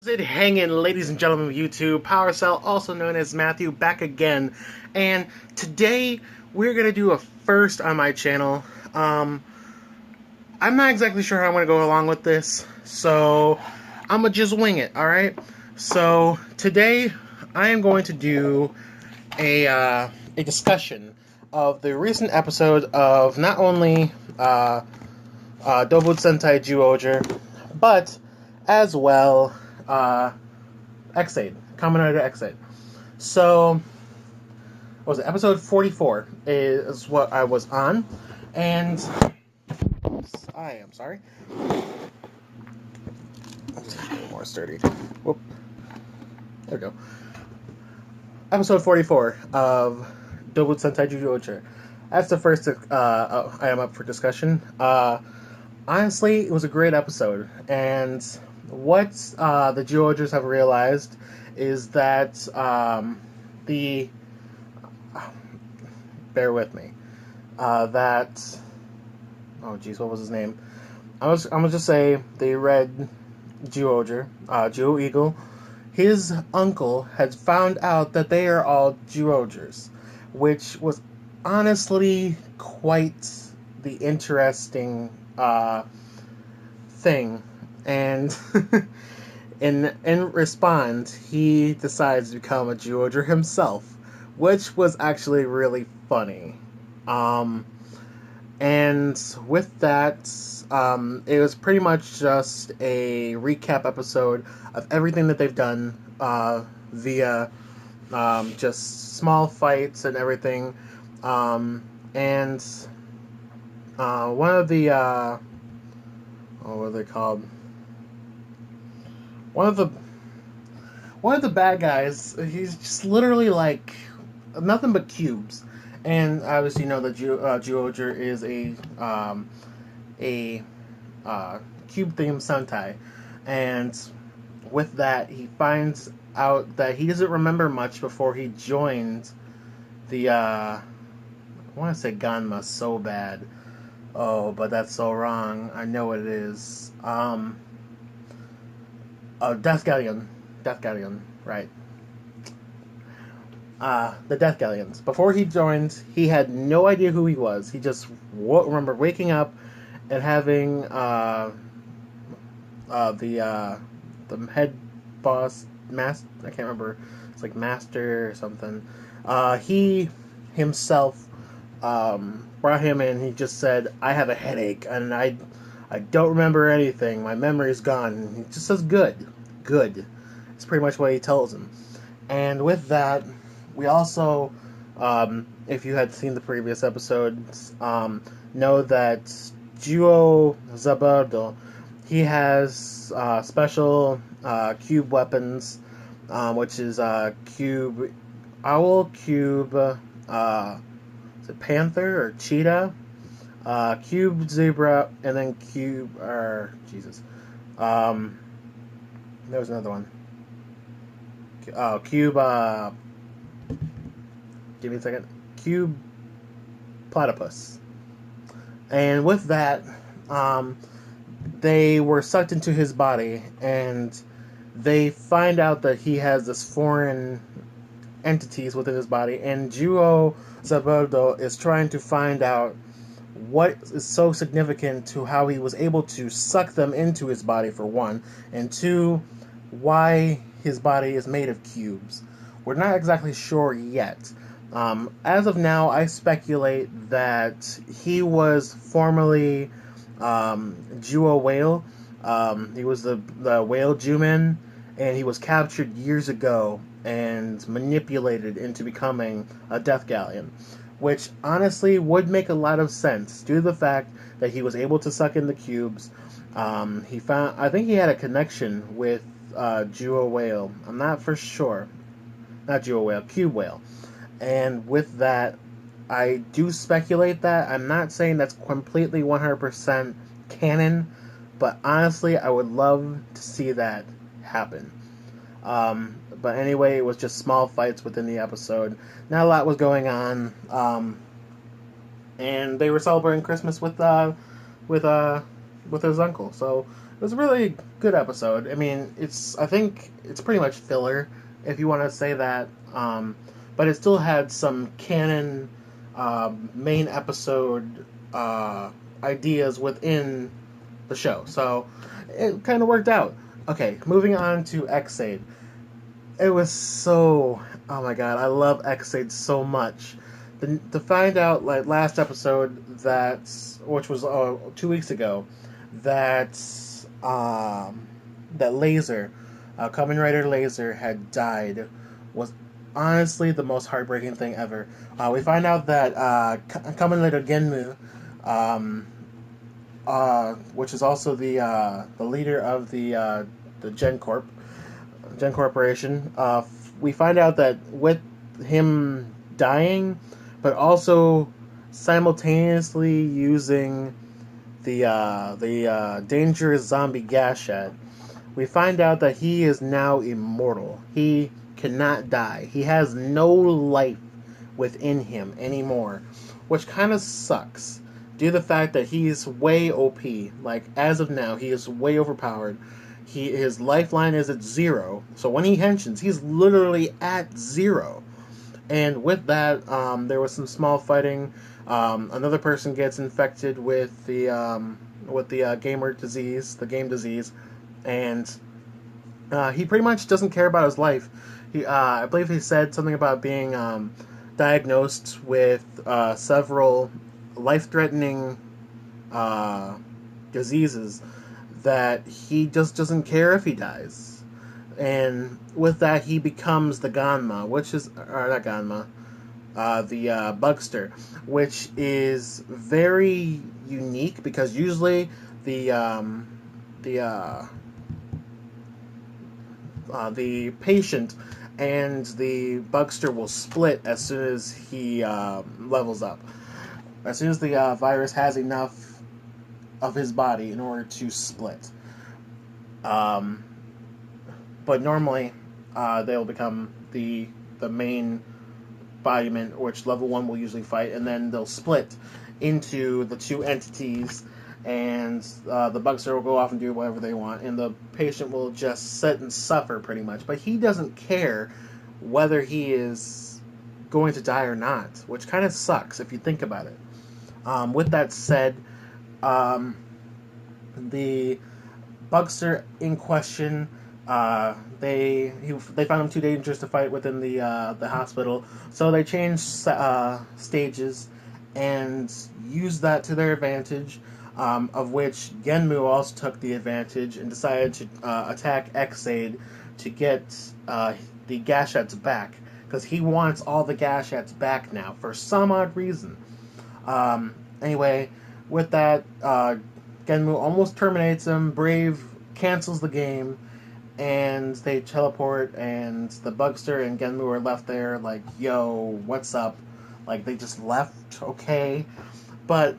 It hanging, ladies and gentlemen of YouTube. PowerCell, also known as Matthew, back again. And today we're gonna do a first on my channel. I'm not exactly sure how I'm gonna go along with this, so I'm gonna just wing it. All right. So today I am going to do a discussion of the recent episode of not only Dobut Sentai Zyuohger, but as well Ex-aid, Kamen Rider Ex-aid. So, what was it? Episode 44 is what I was on, and I am sorry. Let's get a little more sturdy. Whoop. There we go. Episode 44 of Dobut Sentai Zyuohger. That's the first I am up for discussion. Honestly, it was a great episode, and what the Zyuohgers have realized is that the bear with me. That oh geez, what was his name? I'm gonna just say the red Zyuohger, Zyuo Eagle. His uncle had found out that they are all Zyuohgers, which was honestly quite the interesting thing. And in response, he decides to become a Zyuohger himself, which was actually really funny. Um, and with that, it was pretty much just a recap episode of everything that they've done via just small fights and everything. And one of the what are they called? One of the bad guys. He's just literally like nothing but cubes. And obviously, you know that Zyuohger is a cube themed Sentai, and with that, he finds out that he doesn't remember much before he joined the. I want to say Ganma so bad. Oh, but that's so wrong. I know what it is. Death Galleon. Death Galleon, right. The Death Galleons. Before he joined, he had no idea who he was. He just remember waking up and having the head boss, I can't remember. It's like Master or something. He himself brought him in. He just said, "I have a headache and I don't remember anything. My memory's gone." And he just says, "Good, good." It's pretty much what he tells him. And with that, we also, if you had seen the previous episodes, know that Duo Zabardo, he has special cube weapons, which is cube owl, cube is it panther or cheetah, cube zebra, and then cube or Jesus, there was another one. Cube. Give me a second. Cube platypus. And with that, they were sucked into his body, and they find out that he has this foreign entities within his body. And Juo Zaberdo is trying to find out what is so significant to how he was able to suck them into his body, for one, and two, why his body is made of cubes. We're not exactly sure yet. As of now, I speculate that he was formerly Juo Whale. He was the whale Juman, and he was captured years ago and manipulated into becoming a Death Galleon, which honestly would make a lot of sense due to the fact that he was able to suck in the cubes. I think he had a connection with Juo Whale. I'm not for sure. Not Juo Whale, Cube Whale. And with that, I do speculate that. I'm not saying that's completely 100% canon, but honestly, I would love to see that happen. But anyway, it was just small fights within the episode. Not a lot was going on. And they were celebrating Christmas with his uncle. So It was a really good episode. I mean, I think it's pretty much filler, if you want to say that. But it still had some canon main episode ideas within the show, so it kind of worked out. Okay, moving on to Ex-aid. It was so, oh my god, I love Ex-aid so much. To find out, like last episode, that, which was 2 weeks ago, that that Laser, Kamen Rider Laser, had died, was honestly the most heartbreaking thing ever. We find out that Kamen Rider Genmu, um, which is also the leader of the Gen Corporation. We find out that with him dying, but also simultaneously using the dangerous zombie Gashat, we find out that he is now immortal. He cannot die. He has no life within him anymore, which kind of sucks due to the fact that he's way OP. Like, as of now, he is way overpowered. His lifeline is at 0, so when he henshins, he's literally at 0. And with that, there was some small fighting. Another person gets infected with the gamer disease, the game disease, and he pretty much doesn't care about his life. I believe he said something about being diagnosed with several life-threatening diseases that he just doesn't care if he dies. And with that, he becomes the Ganma, which is, or not Ganma, the Bugster, which is very unique because usually the the patient and the Bugster will split as soon as he levels up. As soon as the virus has enough of his body in order to split. Um, but normally, they'll become the main embodiment, which level 1 will usually fight, and then they'll split into the two entities, and the Bugster will go off and do whatever they want, and the patient will just sit and suffer pretty much. But he doesn't care whether he is going to die or not, which kind of sucks if you think about it. With that said, the Bugster in question, they found him too dangerous to fight within the hospital, so they changed stages and used that to their advantage. Of which Genmu also took the advantage and decided to attack Ex-aid to get the Gashats back, because he wants all the Gashats back now for some odd reason. Anyway, with that, Genmu almost terminates him. Brave cancels the game, and they teleport, and the Bugster and Genmu are left there like, yo, what's up? Like, they just left, okay? But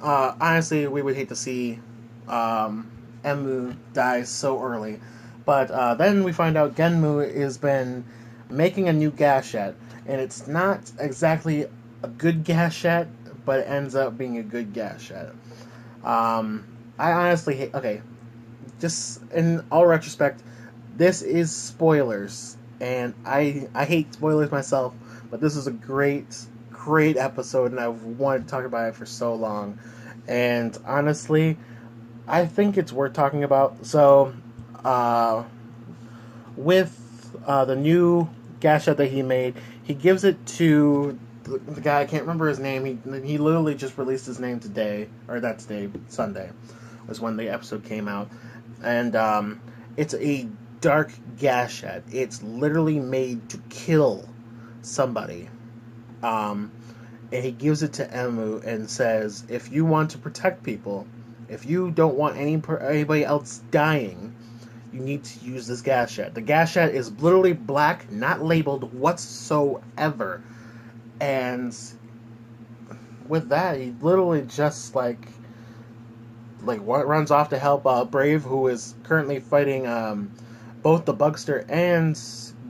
honestly, we would hate to see Emu die so early. But then we find out Genmu has been making a new Gashat, and it's not exactly a good Gashat, but it ends up being a good Gashat. I honestly hate... Okay, just in all retrospect, this is spoilers, and I hate spoilers myself, but this is a great episode, and I've wanted to talk about it for so long. And honestly, I think it's worth talking about. So, with the new Gashat that he made, he gives it to the guy, I can't remember his name. He literally just released his name today, or that's day, Sunday, was when the episode came out. And it's a dark Gashat. It's literally made to kill somebody. And he gives it to Emu and says, if you want to protect people, if you don't want anybody else dying, you need to use this Gashat. The Gashat is literally black, not labeled whatsoever. And with that, he literally just runs off to help Brave, who is currently fighting both the Bugster and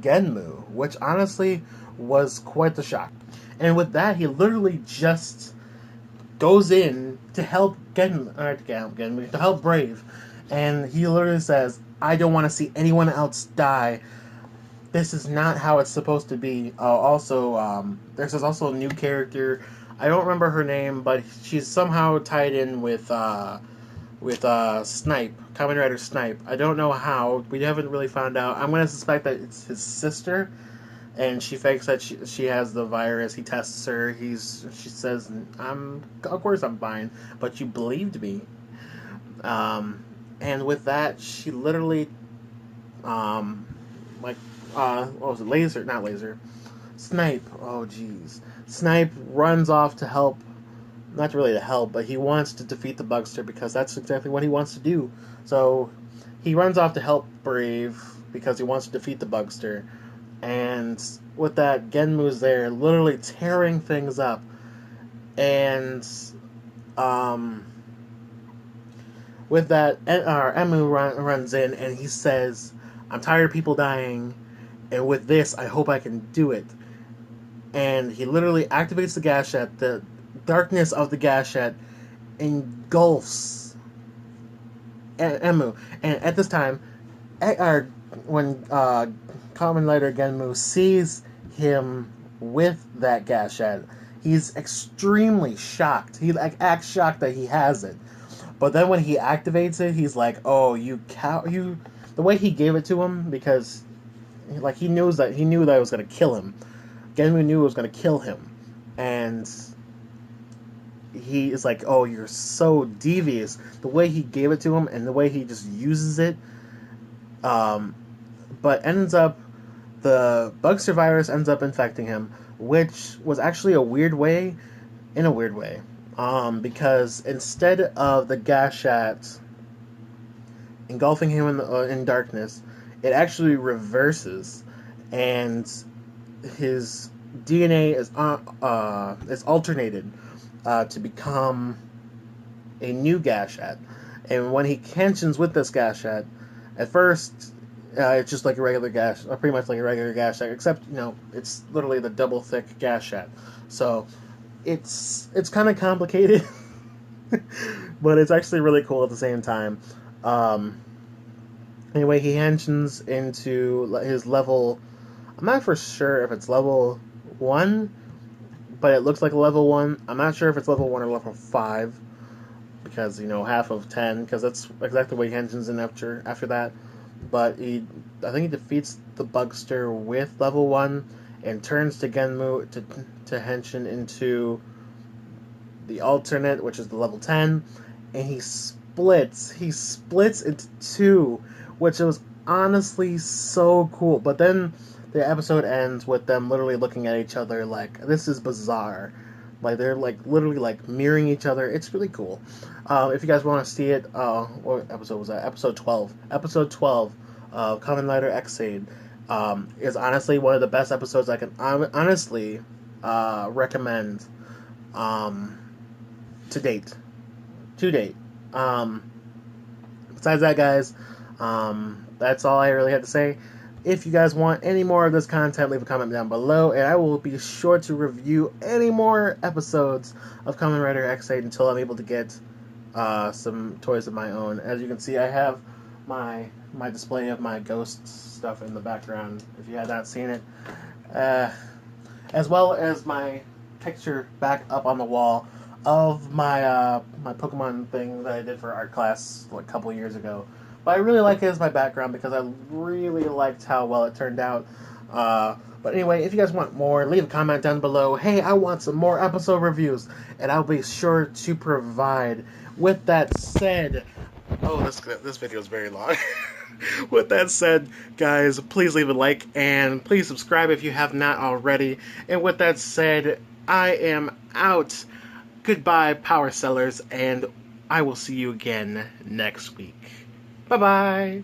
Genmu, which honestly was quite the shock. And with that, he literally just goes in to help to help Brave, And he literally says, I don't want to see anyone else die. This is not how it's supposed to be. There's also a new character. I don't remember her name, but she's somehow tied in with Snipe, Kamen Rider Snipe. I don't know how. We haven't really found out. I'm gonna suspect that it's his sister, and she fakes that she has the virus. He tests her. She says, of course I'm fine, but you believed me. And with that, she literally, um, like, what was it? Laser, not laser. Snipe. Oh, jeez. Snipe runs off to help. Not really to help, but he wants to defeat the Bugster because that's exactly what he wants to do. So he runs off to help Brave because he wants to defeat the Bugster. And with that, Genmu's there, literally tearing things up. And with that, Emu runs in and he says, I'm tired of people dying, and with this, I hope I can do it. And he literally activates the Gashet. The darkness of the Gashet engulfs Emu. And at this time, when Kamen Rider Genmu sees him with that Gashet, he's extremely shocked. He acts shocked that he has it. But then when he activates it, he's like, "Oh, you cow! You." The way he gave it to him, because he knew that it was gonna kill him. Genmu knew it was gonna kill him, and he is like, "Oh, you're so devious." The way he gave it to him and the way he just uses it, but ends up the Bugster virus ends up infecting him, which was actually a weird way, because instead of the Gashat engulfing him in darkness, it actually reverses, and his DNA is alternated to become a new Gashat. And when he tensions with this Gashat, at first it's just like a regular Gashat, or pretty much like a regular Gashat, except it's literally the double thick Gashat. So it's kind of complicated, but it's actually really cool at the same time. Anyway, he henshins into his level. I'm not for sure if it's level 1, but it looks like a level 1. I'm not sure if it's level 1 or level 5, because, half of 10, because that's exactly what he henshins in after that. But I think he defeats the Bugster with level 1, and turns to Genmu to henshin into the alternate, which is the level 10, and he splits into 2, which was honestly so cool. But then the episode ends with them literally looking at each other like, this is bizarre. Like, they're literally mirroring each other. It's really cool. If you guys want to see it, what episode was that? Episode 12. Episode 12 of Kamen Rider Ex-aid is honestly one of the best episodes I can honestly recommend to date. Besides that, guys, that's all I really had to say. If you guys want any more of this content, leave a comment down below, and I will be sure to review any more episodes of Kamen Rider Ex-aid until I'm able to get some toys of my own. As you can see, I have my display of my ghost stuff in the background, if you had not seen it. As well as my picture back up on the wall of my my Pokemon thing that I did for art class a couple years ago. But I really like it as my background because I really liked how well it turned out. But anyway, if you guys want more, leave a comment down below. Hey, I want some more episode reviews, and I'll be sure to provide. With that said, this video is very long. With that said, guys, please leave a like and please subscribe if you have not already. And with that said, I am out. Goodbye, power sellers, and I will see you again next week. Bye-bye.